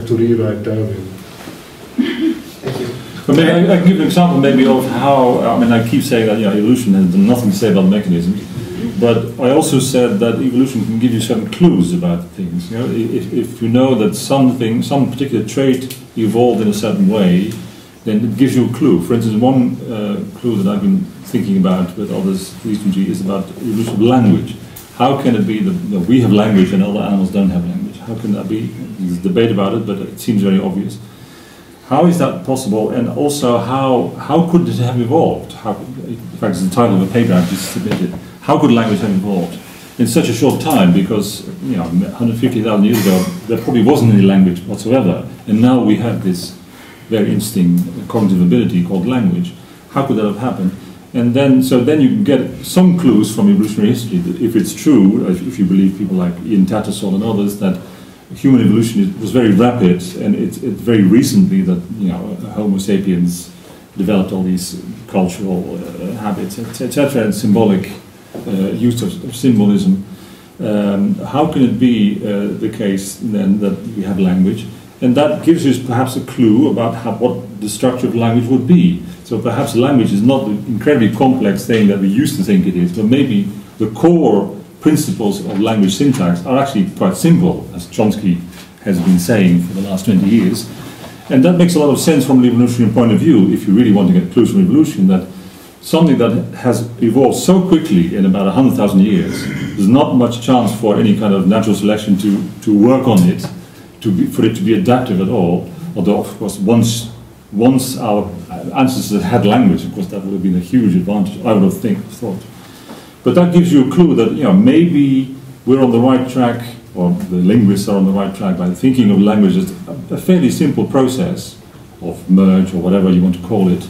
have to rewrite Darwin. Thank you. But I can give an example maybe of how, I mean, I keep saying that evolution has nothing to say about mechanisms, but I also said that evolution can give you certain clues about things. If you know that some particular trait evolved in a certain way, then it gives you a clue. For instance, one clue that I've been thinking about with others recently is about evolution of language. How can it be that we have language and other animals don't have language? How can that be? There's a debate about it, but it seems very obvious. How is that possible? And also, how could it have evolved? In fact, it's the title of a paper I've just submitted. How could language have evolved in such a short time? Because 150,000 years ago, there probably wasn't any language whatsoever, and now we have this very interesting cognitive ability called language. How could that have happened? And then, so then you can get some clues from evolutionary history that if it's true, if you believe people like Ian Tattersall and others, that human evolution was very rapid, and it's very recently that Homo sapiens developed all these cultural habits, etc., and symbolic use of symbolism. How can it be the case then that we have language? And that gives us perhaps a clue about what the structure of language would be. So perhaps language is not the incredibly complex thing that we used to think it is, but maybe the core principles of language syntax are actually quite simple, as Chomsky has been saying for the last 20 years. And that makes a lot of sense from an evolutionary point of view, if you really want to get clues from evolution, that something that has evolved so quickly in about 100,000 years, there's not much chance for any kind of natural selection to work on it, for it to be adaptive at all. Although, of course, once our ancestors had language, of course, that would have been a huge advantage, I would have thought. But that gives you a clue that maybe we're on the right track, or the linguists are on the right track by thinking of language as a fairly simple process of merge, or whatever you want to call it,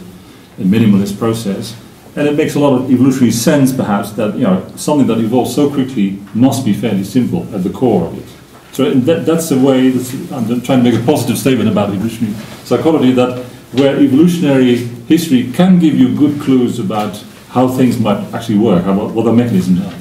a minimalist process. And it makes a lot of evolutionary sense, perhaps, that something that evolves so quickly must be fairly simple at the core of it. So that's the way, I'm trying to make a positive statement about evolutionary psychology, that where evolutionary history can give you good clues about how things might actually work, what the mechanisms are.